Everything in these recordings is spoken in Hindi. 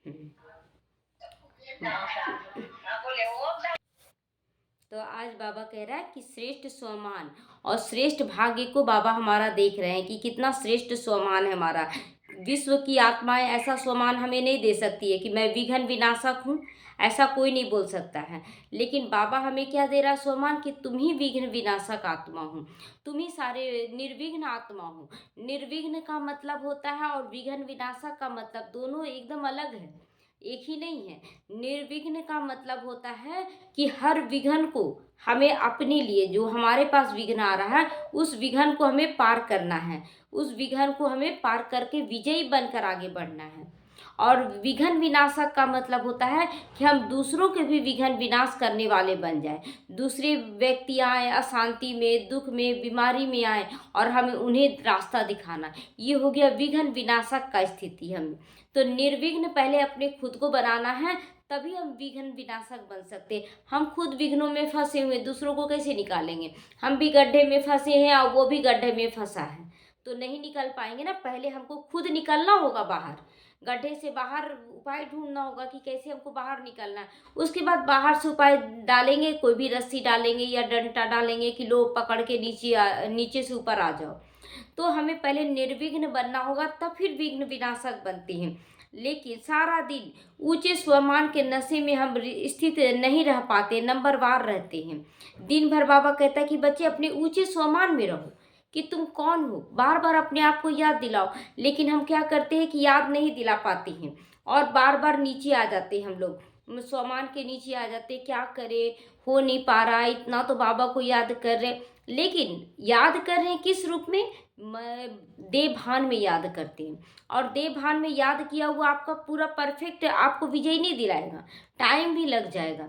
हम्म। तो आज बाबा कह रहा है कि श्रेष्ठ स्वमान और श्रेष्ठ भाग्य को बाबा हमारा देख रहे हैं कि कितना श्रेष्ठ स्वमान है हमारा। विश्व की आत्माएं ऐसा स्वमान हमें नहीं दे सकती है कि मैं विघ्न विनाशक हूँ, ऐसा कोई नहीं बोल सकता है। लेकिन बाबा हमें क्या दे रहा है स्वमान कि तुम ही विघ्न विनाशक आत्मा हो, तुम ही सारे निर्विघ्न आत्मा हो। निर्विघ्न का मतलब होता है और विघ्न विनाशक का मतलब दोनों एकदम अलग है, एक ही नहीं है। निर्विघ्न का मतलब होता है कि हर विघ्न को हमें अपने लिए, जो हमारे पास विघ्न आ रहा है उस विघ्न को हमें पार करना है, उस विघ्न को हमें पार करके विजयी बनकर आगे बढ़ना है। और विघ्न विनाशक का मतलब होता है कि हम दूसरों के भी विघ्न विनाश करने वाले बन जाए। दूसरे व्यक्ति आए अशांति में, दुख में, बीमारी में आए और हमें उन्हें रास्ता दिखाना, ये हो गया विघ्न विनाशक का स्थिति। हम तो निर्विघ्न पहले अपने खुद को बनाना है, तभी हम विघ्न विनाशक बन सकते। हम खुद विघ्नों में फंसे हुए दूसरों को कैसे निकालेंगे? हम भी गड्ढे में फंसे हैं और वो भी गड्ढे में फंसा है, तो नहीं निकल पाएंगे ना। पहले हमको खुद निकलना होगा बाहर, गड्ढे से बाहर उपाय ढूंढना होगा कि कैसे हमको बाहर निकलना है। उसके बाद बाहर से उपाय डालेंगे, कोई भी रस्सी डालेंगे या डंडा डालेंगे कि लो पकड़ के नीचे से ऊपर आ जाओ। तो हमें पहले निर्विघ्न बनना होगा, तब फिर विघ्न विनाशक बनते हैं। लेकिन सारा दिन ऊंचे स्वमान के नशे में हम स्थित नहीं रह पाते, नंबरवार रहते हैं। दिन भर बाबा कहता है कि बच्चे अपने ऊंचे स्वमान में रहो, कि तुम कौन हो, बार बार अपने आप को याद दिलाओ। लेकिन हम क्या करते हैं कि याद नहीं दिला पाते हैं और बार बार नीचे आ जाते हैं। हम लोग स्वमान के नीचे आ जाते, क्या करे, हो नहीं पा रहा। इतना तो बाबा को याद कर रहे, लेकिन याद कर रहे हैं किस रूप में? देव भान में याद करते हैं। और देव भान में याद किया हुआ आपका पूरा परफेक्ट आपको विजय नहीं दिलाएगा, टाइम भी लग जाएगा।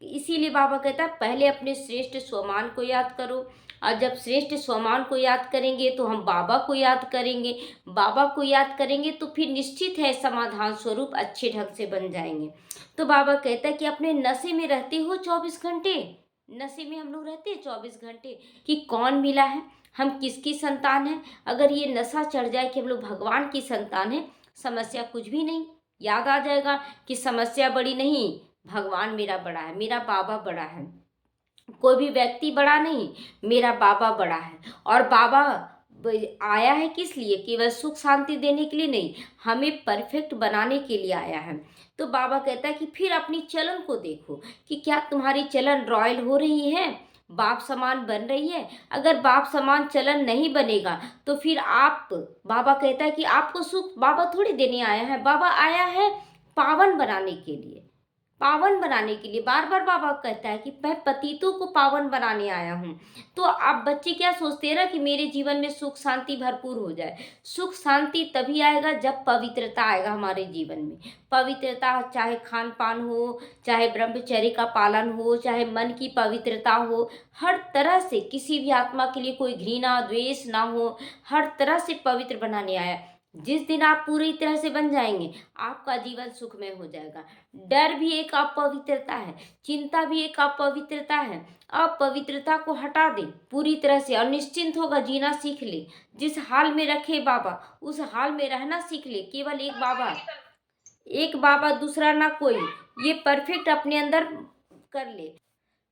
इसीलिए बाबा कहता है पहले अपने श्रेष्ठ स्वमान को याद करो। और जब श्रेष्ठ स्वमान को याद करेंगे तो हम बाबा को याद करेंगे, बाबा को याद करेंगे तो फिर निश्चित है समाधान स्वरूप अच्छे ढंग से बन जाएंगे। तो बाबा कहता है कि अपने नशे में रहते हो 24 घंटे, नशे में हम लोग रहते हैं 24 घंटे कि कौन मिला है, हम किसकी संतान है। अगर ये नशा चढ़ जाए कि हम लोग भगवान की संतान है, समस्या कुछ भी नहीं। याद आ जाएगा कि समस्या बड़ी नहीं, भगवान मेरा बड़ा है, मेरा बाबा बड़ा है। कोई भी व्यक्ति बड़ा नहीं, मेरा बाबा बड़ा है। और बाबा आया है किस लिए? केवल सुख शांति देने के लिए नहीं, हमें परफेक्ट बनाने के लिए आया है। तो बाबा कहता है कि फिर अपनी चलन को देखो कि क्या तुम्हारी चलन रॉयल हो रही है, बाप समान बन रही है। अगर बाप समान चलन नहीं बनेगा तो फिर आप, बाबा कहता है कि आपको सुख बाबा थोड़ी देने आया है, बाबा आया है पावन बनाने के लिए, पावन बनाने के लिए। बार बार बाबा कहता है कि मैं पतितों को पावन बनाने आया हूँ। तो आप बच्चे क्या सोचते हैं ना कि मेरे जीवन में सुख शांति भरपूर हो जाए। सुख शांति तभी आएगा जब पवित्रता आएगा हमारे जीवन में। पवित्रता चाहे खान पान हो, चाहे ब्रह्मचर्य का पालन हो, चाहे मन की पवित्रता हो, हर तरह से किसी भी आत्मा के लिए कोई घृणा द्वेष ना हो, हर तरह से पवित्र बनाने आया। जिस दिन आप पूरी तरह से बन जाएंगे आपका जीवन सुखमय हो जाएगा। डर भी एक अपवित्रता है, चिंता भी एक अपवित्रता है। अपवित्रता को हटा दे पूरी तरह से और निश्चिंत होगा जीना सीख ले। जिस हाल में रखे बाबा उस हाल में रहना सीख ले। केवल एक बाबा, एक बाबा दूसरा ना कोई, ये परफेक्ट अपने अंदर कर ले।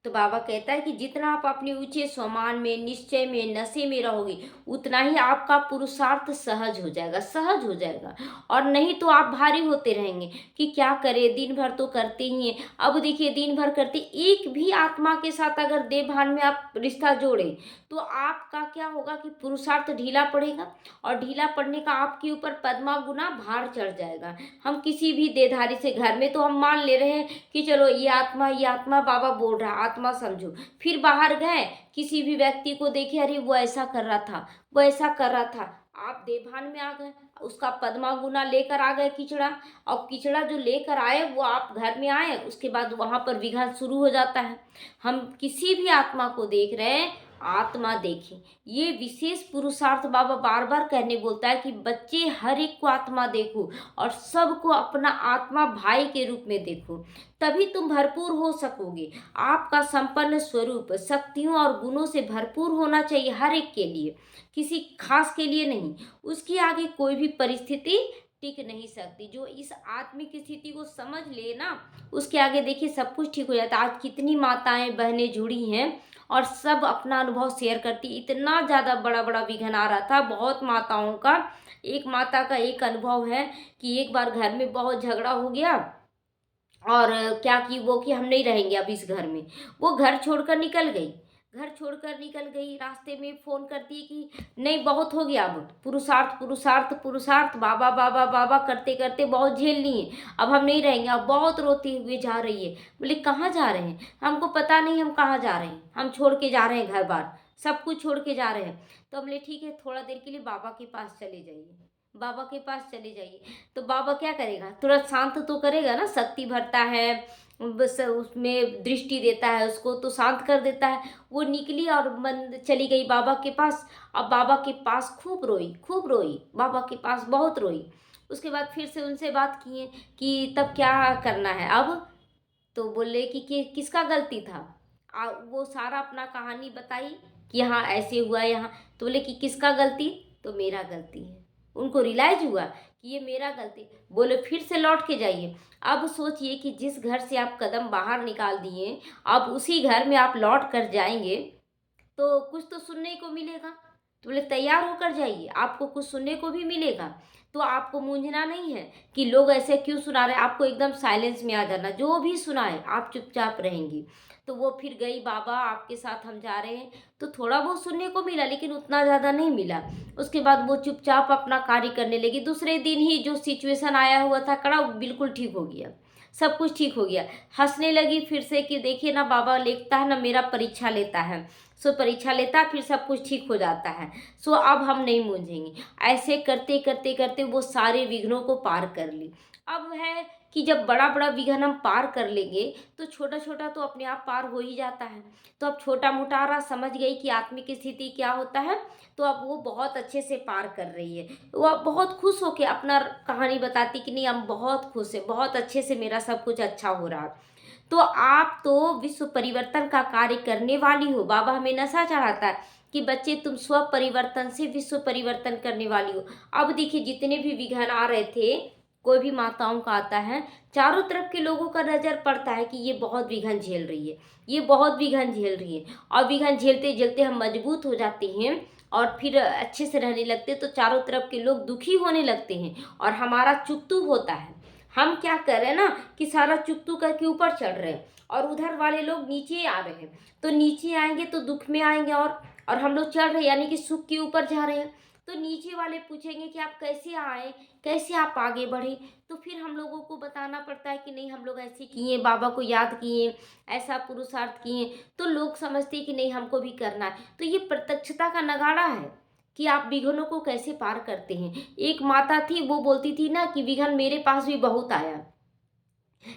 तो बाबा कहता है कि जितना आप अपने ऊंचे स्वमान में, निश्चय में, नशे में रहोगे, उतना ही आपका पुरुषार्थ सहज हो जाएगा, सहज हो जाएगा। और नहीं तो आप भारी होते रहेंगे कि क्या करें, दिन भर तो करते ही हैं। अब देखिए दिन भर करते, एक भी आत्मा के साथ अगर देवभान में आप रिश्ता जोड़े तो आपका क्या होगा कि पुरुषार्थ ढीला पड़ेगा। और ढीला पड़ने का आपके ऊपर पद्मा गुना भार चढ़ जाएगा। हम किसी भी देहधारी से घर में तो हम मान ले रहे हैं कि चलो ये आत्मा बाबा बोल रहा, आत्मा समझो। फिर बाहर गए, किसी भी व्यक्ति को देखे, अरे वो ऐसा कर रहा था, वो ऐसा कर रहा था, आप देवभान में आ गए, उसका पद्मा गुना लेकर आ गए कीचड़ा। और कीचड़ा जो लेकर आए वो आप घर में आए, उसके बाद वहां पर विघ्न शुरू हो जाता है। हम किसी भी आत्मा को देख रहे हैं, आत्मा देखें, ये विशेष पुरुषार्थ बाबा बार बार कहने बोलता है कि बच्चे हर एक को आत्मा देखो और सबको अपना आत्मा भाई के रूप में देखो, तभी तुम भरपूर हो सकोगे। आपका संपन्न स्वरूप शक्तियों और गुणों से भरपूर होना चाहिए हर एक के लिए, किसी खास के लिए नहीं। उसके आगे कोई भी परिस्थिति टिक नहीं सकती। जो इस आत्मिक स्थिति को समझ ले ना, उसके आगे देखिए सब कुछ ठीक हो जाता है। आज कितनी माताएं बहनें जुड़ी हैं और सब अपना अनुभव शेयर करती। इतना ज़्यादा बड़ा बड़ा विघन आ रहा था बहुत माताओं का। एक माता का एक अनुभव है कि एक बार घर में बहुत झगड़ा हो गया और क्या की वो कि हम नहीं रहेंगे अब इस घर में। वो घर छोड़कर निकल गई। घर छोड़कर निकल गई, रास्ते में फ़ोन करती है कि नहीं बहुत हो गया, अब पुरुषार्थ पुरुषार्थ पुरुषार्थ, बाबा बाबा बाबा करते करते बहुत झेल लिए, अब हम नहीं रहेंगे। अब बहुत रोते हुए जा रही है। बोले कहाँ जा रहे हैं? हमको पता नहीं हम कहाँ जा रहे हैं, हम छोड़ के जा रहे हैं घर बार, सब कुछ छोड़ के जा रहे हैं। तो बोले ठीक है, थोड़ा देर के लिए बाबा के पास चले जाइए। बाबा के पास चले जाइए। तो बाबा क्या करेगा? तुरंत शांत तो करेगा ना, शक्ति भरता है, बस उसमें दृष्टि देता है, उसको तो शांत कर देता है। वो निकली और मन चली गई बाबा के पास। अब बाबा के पास खूब रोई, बाबा के पास बहुत रोई। उसके बाद फिर से उनसे बात किए कि तब क्या करना है अब? तो बोले कि किसका गलती था? वो सारा अपना कहानी बताई कि हाँ ऐसे हुआ यहाँ। तो बोले कि किसका गलती? तो मेरा गलती है। उनको रियलाइज हुआ कि ये मेरा गलती। बोले फिर से लौट के जाइए। अब सोचिए कि जिस घर से आप कदम बाहर निकाल दिए, अब उसी घर में आप लौट कर जाएंगे तो कुछ तो सुनने को मिलेगा। तो बोले तैयार होकर जाइए, आपको कुछ सुनने को भी मिलेगा। तो आपको मूंझना नहीं है कि लोग ऐसे क्यों सुना रहे हैं, आपको एकदम साइलेंस में आ जाना, जो भी सुनाए आप चुपचाप रहेंगी। तो वो फिर गई, बाबा आपके साथ हम जा रहे हैं। तो थोड़ा बहुत सुनने को मिला लेकिन उतना ज़्यादा नहीं मिला। उसके बाद वो चुपचाप अपना कार्य करने लगी। दूसरे दिन ही जो सिचुएशन आया हुआ था कड़ा, वो बिल्कुल ठीक हो गया, सब कुछ ठीक हो गया। हंसने लगी फिर से कि देखिए ना, बाबा लेता है ना, मेरा परीक्षा लेता है, सो परीक्षा लेता है फिर सब कुछ ठीक हो जाता है। सो अब हम नहीं मूंझेंगे। ऐसे करते करते करते वो सारे विघ्नों को पार कर ली। अब है कि जब बड़ा बड़ा विघ्न हम पार कर लेंगे तो छोटा छोटा तो अपने आप पार हो ही जाता है। तो अब छोटा मोटा समझ गई कि आत्मिक स्थिति क्या होता है। तो अब वो बहुत अच्छे से पार कर रही है। वो अब बहुत खुश होके अपना कहानी बताती कि नहीं हम बहुत खुश है, बहुत अच्छे से मेरा सब कुछ अच्छा हो रहा है। तो आप तो विश्व परिवर्तन का कार्य करने वाली हो। बाबा हमें नशा चढ़ाता है कि बच्चे तुम स्व परिवर्तन से विश्व परिवर्तन करने वाली हो। अब देखिए जितने भी विघ्न आ रहे थे, कोई भी माताओं का आता है, चारों तरफ के लोगों का नजर पड़ता है कि ये बहुत विघ्न झेल रही है, ये बहुत विघ्न झेल रही है। और विघ्न झेलते झेलते हम मजबूत हो जाते हैं और फिर अच्छे से रहने लगते, तो चारों तरफ के लोग दुखी होने लगते हैं और हमारा चुकतू होता है। हम क्या कर रहे हैं ना कि सारा चुकतू करके ऊपर चढ़ रहे हैं और उधर वाले लोग नीचे आ रहे हैं। तो नीचे आएंगे तो दुख में आएंगे और हम लोग चढ़ रहे हैं यानी कि सुख के ऊपर जा रहे हैं। तो नीचे वाले पूछेंगे कि आप कैसे आए, कैसे आप आगे बढ़े। तो फिर हम लोगों को बताना पड़ता है कि नहीं हम लोग ऐसे किए, बाबा को याद किए, ऐसा पुरुषार्थ किए। तो लोग समझते हैं कि नहीं हमको भी करना है। तो ये प्रत्यक्षता का नगाड़ा है कि आप विघ्नों को कैसे पार करते हैं। एक माता थी, वो बोलती थी ना कि विघ्न मेरे पास भी बहुत आया,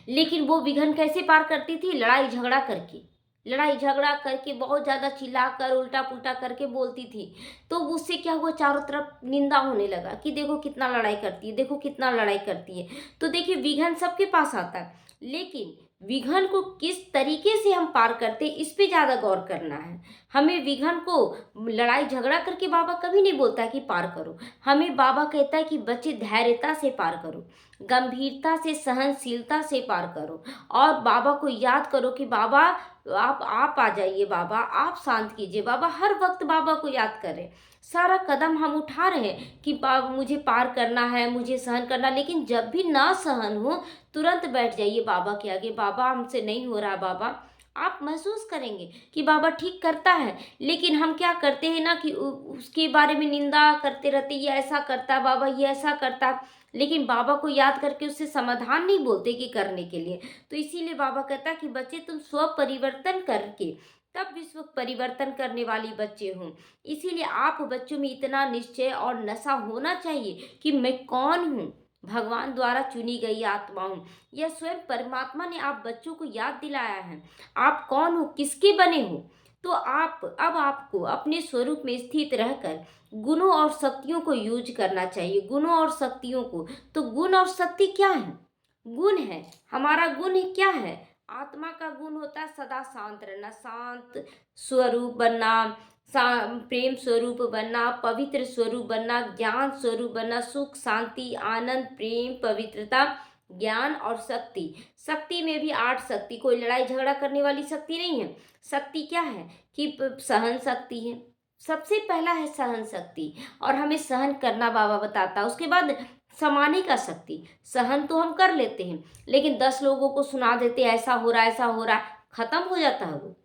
लेकिन वो विघ्न कैसे पार करती थी? लड़ाई झगड़ा करके, लड़ाई झगड़ा करके बहुत ज़्यादा चिल्लाकर उल्टा पुल्टा करके बोलती थी। तो उससे क्या हुआ, चारों तरफ निंदा होने लगा कि देखो कितना लड़ाई करती है, देखो कितना लड़ाई करती है। तो देखिए विघ्न सबके पास आता है, लेकिन विघ्न को किस तरीके से हम पार करते हैं इस पे ज़्यादा गौर करना है। हमें विघ्न को लड़ाई झगड़ा करके बाबा कभी नहीं बोलता है कि पार करो। हमें बाबा कहता है कि बच्चे धैर्यता से पार करो, गंभीरता से, सहनशीलता से पार करो। और बाबा को याद करो कि बाबा आप आ जाइए, बाबा आप शांत कीजिए। बाबा हर वक्त बाबा को याद करें। सारा कदम हम उठा रहे हैं कि बाबा मुझे पार करना है, मुझे सहन करना, लेकिन जब भी ना सहन हो तुरंत बैठ जाइए बाबा के आगे। बाबा हमसे नहीं हो रहा बाबा। आप महसूस करेंगे कि बाबा ठीक करता है, लेकिन हम क्या करते हैं ना कि उसके बारे में निंदा करते रहते, ये ऐसा करता बाबा, ये ऐसा करता, लेकिन बाबा को याद करके उससे समाधान नहीं बोलते कि करने के लिए। तो इसीलिए बाबा कहता है कि बच्चे तुम स्व परिवर्तन करके तब विश्व परिवर्तन करने वाली बच्चे हों। इसीलिए आप बच्चों में इतना निश्चय और नशा होना चाहिए कि मैं कौन हूँ, भगवान द्वारा चुनी गई आत्मा हूँ। यह स्वयं परमात्मा ने आप बच्चों को याद दिलाया है, आप कौन हो, किसके बने हो। तो अब आपको अपने स्वरूप में स्थित रहकर गुणों और शक्तियों को यूज करना चाहिए। गुणों और शक्तियों को, तो गुण और शक्ति क्या है? गुण है, हमारा गुण क्या है? आत्मा का गुण होता है सदा शांत रहना, शांत स्वरूप बनना, प्रेम स्वरूप बनना, पवित्र स्वरूप बनना, ज्ञान स्वरूप बनना, सुख, शांति, आनंद, प्रेम, पवित्रता, ज्ञान और शक्ति। शक्ति में भी 8 शक्ति, कोई लड़ाई झगड़ा करने वाली शक्ति नहीं है। शक्ति क्या है कि सहन शक्ति है। सबसे पहला है सहन शक्ति, और हमें सहन करना बाबा बताता है। उसके बाद समाने का शक्ति। सहन तो हम कर लेते हैं, लेकिन 10 लोगों को सुना देते ऐसा हो रहा है, ऐसा हो रहा है, खत्म हो जाता है वो।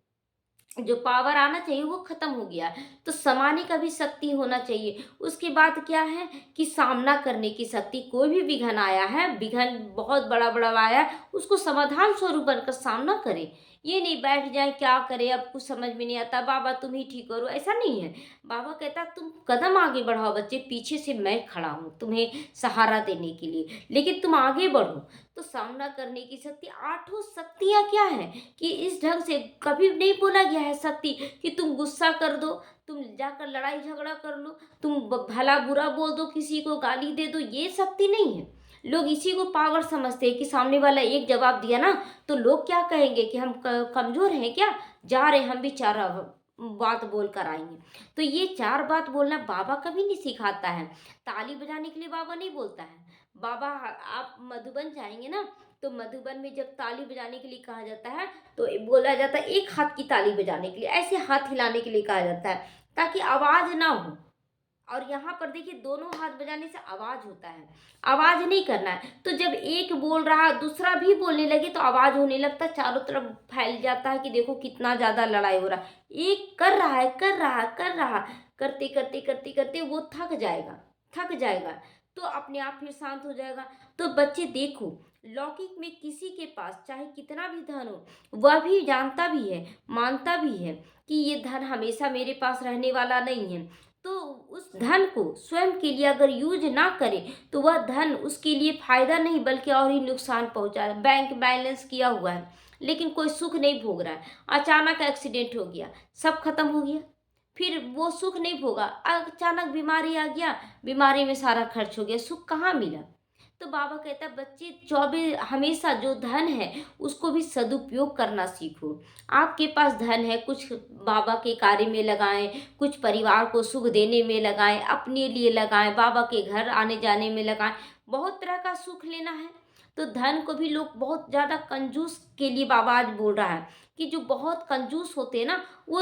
जो पावर आना चाहिए वो खत्म हो गया। तो समाने का भी शक्ति होना चाहिए। उसके बाद क्या है कि सामना करने की शक्ति। कोई भी विघन आया है, विघन बहुत बड़ा बड़ा आया है, उसको समाधान स्वरूप बनकर सामना करें। ये नहीं बैठ जाए क्या करे, अब कुछ समझ में नहीं आता, बाबा तुम ही ठीक करो, ऐसा नहीं है। बाबा कहता तुम कदम आगे बढ़ाओ बच्चे, पीछे से मैं खड़ा हूँ तुम्हें सहारा देने के लिए, लेकिन तुम आगे बढ़ो। तो सामना करने की शक्ति। 8 शक्तियाँ क्या है कि इस ढंग से कभी नहीं बोला गया है शक्ति कि तुम गुस्सा कर दो, तुम जाकर लड़ाई झगड़ा कर लो, तुम भला बुरा बोल दो, किसी को गाली दे दो, ये शक्ति नहीं है। लोग इसी को पावर समझते हैं कि सामने वाला एक जवाब दिया ना तो लोग क्या कहेंगे कि हम कमजोर हैं क्या, जा रहे हम भी 4 बात बोल कर आएंगे। तो ये 4 बात बोलना बाबा कभी नहीं सिखाता है। ताली बजाने के लिए बाबा नहीं बोलता है। बाबा आप मधुबन जाएंगे ना, तो मधुबन में जब ताली बजाने के लिए कहा जाता है तो बोला जाता है एक हाथ की ताली बजाने के लिए, ऐसे हाथ हिलाने के लिए कहा जाता है ताकि आवाज ना हो। और यहाँ पर देखिए दोनों हाथ बजाने से आवाज होता है, आवाज नहीं करना है। तो जब एक बोल रहा दूसरा भी बोलने लगे तो आवाज होने लगता है, चारों तरफ फैल जाता है कि देखो कितना ज्यादा लड़ाई हो रहा है। एक कर रहा है, कर रहा कर रहा, करते करते करते करते वो थक जाएगा, थक जाएगा, तो अपने आप फिर शांत हो जाएगा। तो बच्चे देखो, लौकिक में किसी के पास चाहे कितना भी धन हो, वह भी जानता भी है, मानता भी है कि ये धन हमेशा मेरे पास रहने वाला नहीं है। तो उस धन को स्वयं के लिए अगर यूज ना करे तो वह धन उसके लिए फायदा नहीं बल्कि और ही नुकसान पहुंचा है। बैंक बैलेंस किया हुआ है लेकिन कोई सुख नहीं भोग रहा है, अचानक एक्सीडेंट हो गया, सब खत्म हो गया, फिर वो सुख नहीं भोगा। अचानक बीमारी आ गया, बीमारी में सारा खर्च हो गया, सुख कहाँ मिला। तो बाबा कहता है बच्चे 24 हमेशा जो धन है उसको भी सदुपयोग करना सीखो। आपके पास धन है, कुछ बाबा के कार्य में लगाएं, कुछ परिवार को सुख देने में लगाएं, अपने लिए लगाएं, बाबा के घर आने जाने में लगाएं, बहुत तरह का सुख लेना है। तो धन को भी लोग बहुत ज़्यादा कंजूस के लिए बाबा आज बोल रहा है कि जो बहुत कंजूस होते हैं ना वो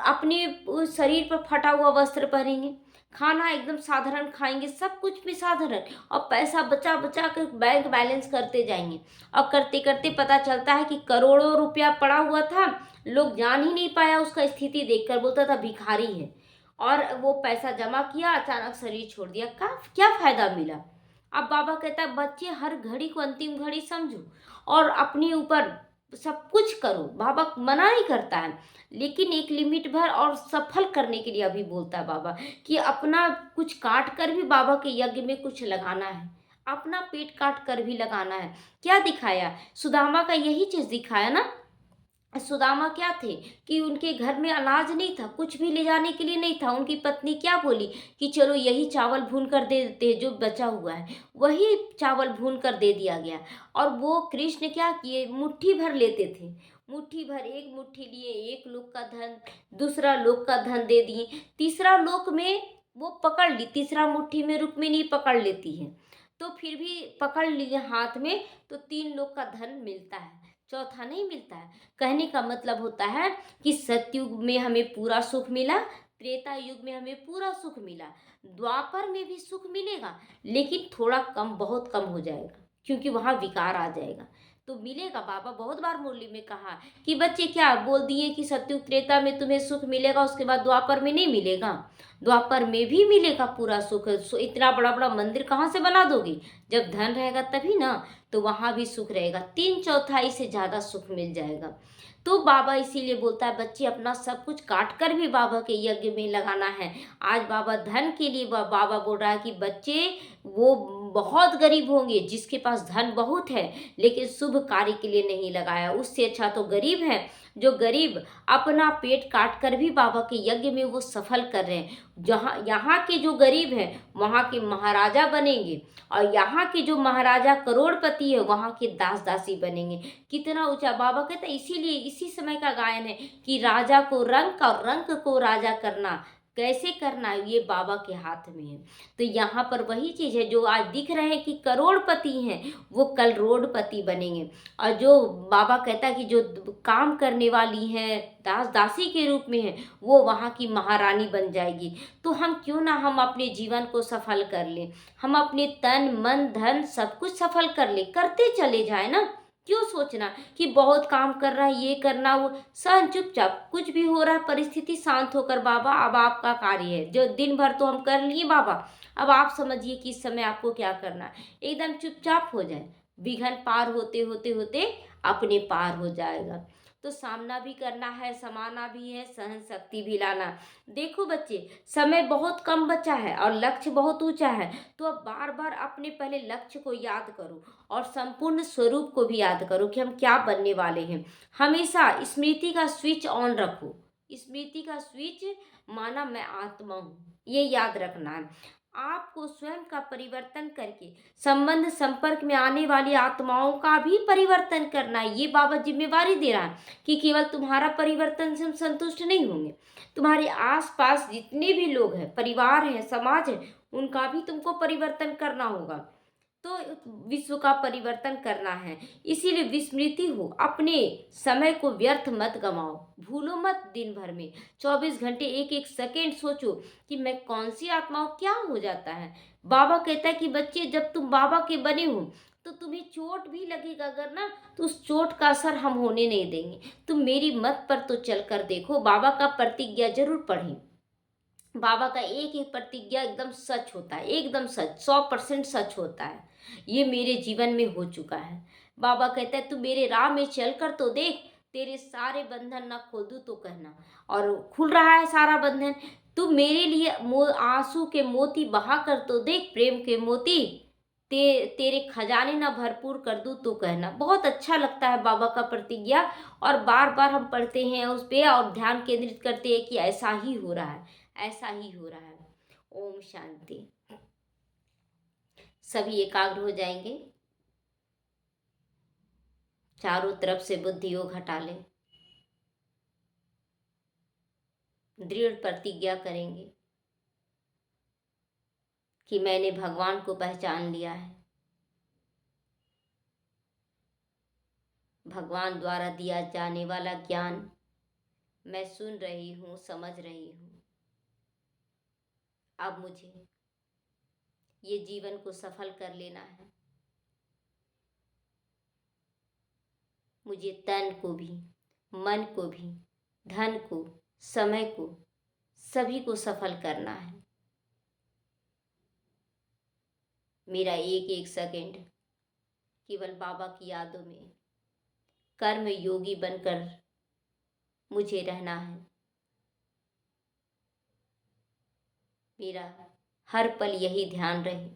अपने शरीर पर फटा हुआ वस्त्र पहनेंगे, खाना एकदम साधारण खाएंगे, सब कुछ भी साधारण, और पैसा बचा बचा कर बैंक बैलेंस करते जाएंगे। और करते करते पता चलता है कि करोड़ों रुपया पड़ा हुआ था, लोग जान ही नहीं पाया, उसका स्थिति देखकर बोलता था भिखारी है। और वो पैसा जमा किया, अचानक शरीर छोड़ दिया, का क्या फायदा मिला। अब बाबा कहता है बच्चे हर घड़ी को अंतिम घड़ी समझो और अपने ऊपर सब कुछ करो। बाबा मना नहीं करता है, लेकिन एक लिमिट भर और सफल करने के लिए अभी बोलता है बाबा कि अपना कुछ काट कर भी बाबा के यज्ञ में कुछ लगाना है, अपना पेट काट कर भी लगाना है। क्या दिखाया सुदामा का, यही चीज दिखाया ना। सुदामा क्या थे कि उनके घर में अनाज नहीं था, कुछ भी ले जाने के लिए नहीं था। उनकी पत्नी क्या बोली कि चलो यही चावल भून कर दे देते हैं, जो बचा हुआ है वही चावल भून कर दे दिया गया। और वो कृष्ण क्या किए, मुट्ठी भर लेते थे, मुट्ठी भर, एक मुट्ठी लिए, एक लोक का धन, दूसरा लोक का धन दे दिए, तीसरा लोक में वो पकड़ ली, तीसरा मुट्ठी में रुक्मिणी पकड़ लेती है, तो फिर भी पकड़ लिए हाथ में, तो 3 लोक का धन मिलता है, चौथा नहीं मिलता है। कहने का मतलब होता है कि सतयुग में हमें पूरा सुख मिला, त्रेता युग में हमें पूरा सुख मिला, द्वापर में भी सुख मिलेगा लेकिन थोड़ा कम, बहुत कम हो जाएगा क्योंकि वहाँ विकार आ जाएगा। तो मिलेगा, बाबा बहुत बार मुरली में कहा कि बच्चे क्या बोल दिए कि सतयुग त्रेता में तुम्हें सुख मिलेगा, उसके बाद द्वापर में नहीं मिलेगा। द्वापर में भी मिलेगा पूरा सुख। इतना बड़ा बड़ा मंदिर कहाँ से बना दोगे, जब धन रहेगा तभी ना, तो वहाँ भी सुख रहेगा, 3/4 से ज़्यादा सुख मिल जाएगा। तो बाबा इसीलिए बोलता है बच्चे अपना सब कुछ काट कर भी बाबा के यज्ञ में लगाना है। आज बाबा धन के लिए बाबा बोल रहा है कि बच्चे वो बहुत गरीब होंगे जिसके पास धन बहुत है लेकिन शुभ कार्य के लिए नहीं लगाया, उससे अच्छा तो गरीब है जो गरीब अपना पेट काट कर भी बाबा के यज्ञ में वो सफल कर रहे हैं। जहाँ यहाँ के जो गरीब हैं वहाँ के महाराजा बनेंगे और यहाँ के जो महाराजा करोड़पति है वहाँ के दास दासी बनेंगे। कितना ऊंचा बाबा कहते हैं। इसीलिए इसी समय का गायन है कि राजा को रंक और रंक को राजा करना कैसे करना है ये बाबा के हाथ में है। तो यहाँ पर वही चीज़ है जो आज दिख रहे हैं कि करोड़पति हैं वो कल रोडपति बनेंगे। और जो बाबा कहता है कि जो काम करने वाली हैं दास दासी के रूप में है वो वहाँ की महारानी बन जाएगी। तो हम क्यों ना हम अपने जीवन को सफल कर लें, हम अपने तन मन धन सब कुछ सफल कर लें, करते चले जाए ना। क्यों सोचना कि बहुत काम कर रहा है ये करना वो, सहन चुपचाप कुछ भी हो रहा है परिस्थिति शांत होकर बाबा अब आपका कार्य है, जो दिन भर तो हम कर लिए बाबा अब आप समझिए कि इस समय आपको क्या करना है। एकदम चुपचाप हो जाए, विघ्न पार होते होते होते अपने पार हो जाएगा। तो सामना भी करना है, समाना भी है, सहन शक्ति भी लाना। देखो बच्चे समय बहुत कम बचा है और लक्ष्य बहुत ऊंचा है, तो अब बार बार अपने पहले लक्ष्य को याद करो और संपूर्ण स्वरूप को भी याद करो कि हम क्या बनने वाले हैं। हमेशा स्मृति का स्विच ऑन रखो, स्मृति का स्विच माना मैं आत्मा हूँ, ये याद रखना है। आपको स्वयं का परिवर्तन करके संबंध संपर्क में आने वाली आत्माओं का भी परिवर्तन करना है। ये बाबा जिम्मेवारी दे रहा है कि केवल तुम्हारा परिवर्तन से हम संतुष्ट नहीं होंगे, तुम्हारे आसपास जितने भी लोग हैं, परिवार है, समाज है, उनका भी तुमको परिवर्तन करना होगा। तो विश्व का परिवर्तन करना है। इसीलिए विस्मृति हो, अपने समय को व्यर्थ मत गमाओ, भूलो मत। दिन भर में 24 घंटे एक एक सेकेंड सोचो कि मैं कौन सी आत्माओं क्या हो जाता है। बाबा कहता है कि बच्चे जब तुम बाबा के बने हो तो तुम्हें चोट भी लगेगा अगर ना, तो उस चोट का असर हम होने नहीं देंगे। तुम मेरी मत पर तो चल कर देखो, बाबा का प्रतिज्ञा जरूर पढ़ें। बाबा का एक एक प्रतिज्ञा एकदम सच होता है, एकदम सच, 100% सच होता है। ये मेरे जीवन में हो चुका है। बाबा कहता है तू मेरे राह में चल कर तो देख, तेरे सारे बंधन ना खोल दूँ तो कहना। और खुल रहा है सारा बंधन। तू मेरे लिए आंसू के मोती बहा कर तो देख, प्रेम के मोती। तेरे खजाने ना भरपूर कर दूँ तो कहना। बहुत अच्छा लगता है बाबा का प्रतिज्ञा, और बार बार हम पढ़ते हैं उस पे और ध्यान केंद्रित करते हैं कि ऐसा ही हो रहा है, ऐसा ही हो रहा है। ओम शांति। सभी एकाग्र हो जाएंगे, चारों तरफ से बुद्धि योग हटा लें, दृढ़ प्रतिज्ञा करेंगे कि मैंने भगवान को पहचान लिया है, भगवान द्वारा दिया जाने वाला ज्ञान मैं सुन रही हूँ, समझ रही हूँ। अब मुझे ये जीवन को सफल कर लेना है। मुझे तन को भी, मन को भी, धन को, समय को, सभी को सफल करना है। मेरा एक एक सेकंड केवल बाबा की यादों में कर्म योगी बनकर मुझे रहना है। मेरा हर पल यही ध्यान रहे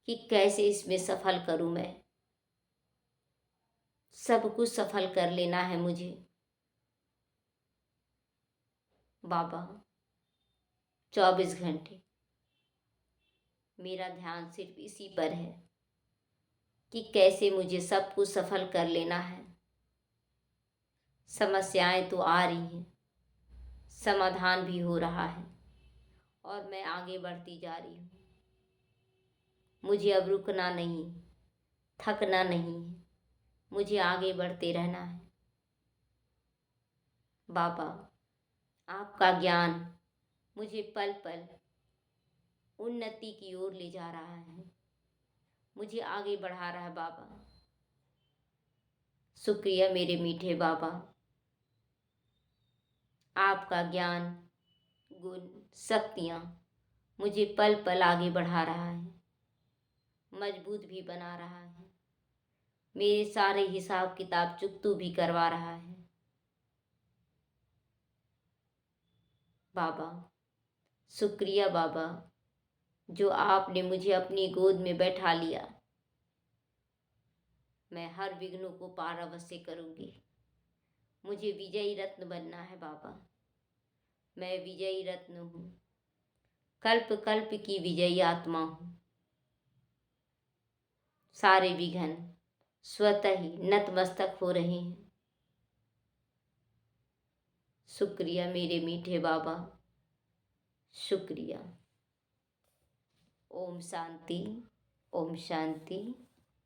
कि कैसे इसमें सफल करूं मैं। सब कुछ सफल कर लेना है मुझे। बाबा 24 घंटे मेरा ध्यान सिर्फ इसी पर है कि कैसे मुझे सब कुछ सफल कर लेना है। समस्याएं तो आ रही हैं, समाधान भी हो रहा है और मैं आगे बढ़ती जा रही हूँ। मुझे अब रुकना नहीं, थकना नहीं है, मुझे आगे बढ़ते रहना है। बाबा आपका ज्ञान मुझे पल पल उन्नति की ओर ले जा रहा है, मुझे आगे बढ़ा रहा है। बाबा शुक्रिया मेरे मीठे बाबा, आपका ज्ञान गुण शक्तियाँ मुझे पल पल आगे बढ़ा रहा है, मजबूत भी बना रहा है, मेरे सारे हिसाब किताब चुकतू भी करवा रहा है। बाबा शुक्रिया बाबा, जो आपने मुझे अपनी गोद में बैठा लिया। मैं हर विघ्नों को पार अवश्य करूंगी। मुझे विजयी रत्न बनना है बाबा। मैं विजयी रत्न हूँ, कल्प कल्प की विजयी आत्मा हूँ। सारे विघ्न स्वतः ही नतमस्तक हो रहे हैं। शुक्रिया मेरे मीठे बाबा, शुक्रिया। ओम शांति, ओम शांति।